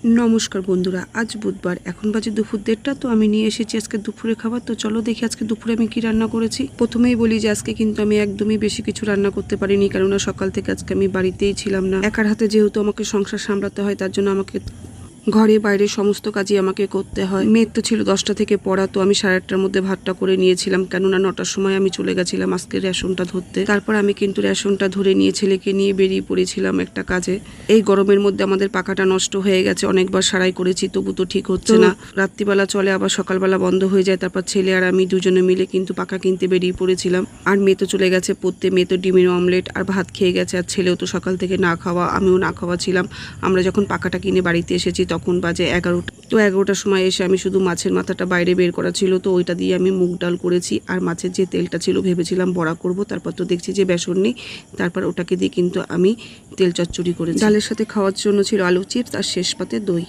नमस्कार बंधुरा आज बुधवार এখন বাজে দুপুর 1:30। তো আমি নিয়ে এসেছি আজকে দুপুরে খাবার। তো চলো দেখি আজকে দুপুরে আমি কি রান্না করেছি। প্রথমেই বলি যে আজকে কিন্তু আমি একদমই বেশি কিছু রান্না করতে পারিনি, কারণ সকাল থেকে আজকে আমি বাড়িতেই ছিলাম না। একার হাতে যেহেতু আমাকে সংসার সামলাতে হয়, তার জন্য আমাকে ঘরে বাইরে সমস্ত কাজই আমাকে করতে হয়। মেয়ের তো ছিল 10টা থেকে পড়া, তো আমি 8:30টার মধ্যে ভাতটা করে নিয়েছিলাম, কেননা 9টার সময় আমি চলে গেছিলাম আজকে রেশনটা ধরতে। তারপর আমি কিন্তু রেশনটা ধরে নিয়ে ছেলেকে নিয়ে বেরিয়ে পড়েছিলাম একটা কাজে। এই গরমের মধ্যে আমাদের পাখাটা নষ্ট হয়ে গেছে, অনেকবার সারাই করেছি, তবু তো ঠিক হচ্ছে না। রাত্রিবেলা চলে, আবার সকালবেলা বন্ধ হয়ে যায়। তারপর ছেলে আর আমি দুজনে মিলে কিন্তু পাখা কিনতে বেরিয়ে পড়েছিলাম। আর মেয়ে তো চলে গেছে পড়তে। মেয়ে তো ডিমের অমলেট আর ভাত খেয়ে গেছে, আর ছেলেও তো সকাল থেকে না খাওয়া, আমিও না খাওয়া ছিলাম। আমরা যখন পাখাটা কিনে বাড়িতে এসেছি তখন বাজে 11টা। তো 11টার সময় এসে আমি শুধু মাছের মাথাটা বাইরে বের করা ছিল, তো ওইটা দিয়ে আমি মুগ ডাল করেছি। আর মাছের যে তেলটা ছিল ভেবেছিলাম বড়া করব, তারপর তো দেখছি যে বেসন নেই, তারপর ওটাকে দিয়ে কিন্তু আমি তেল চচ্চড়ি করেছি। ডালের সাথে খাওয়ার জন্য ছিল আলু চিপস আর শেষ পাতে দই।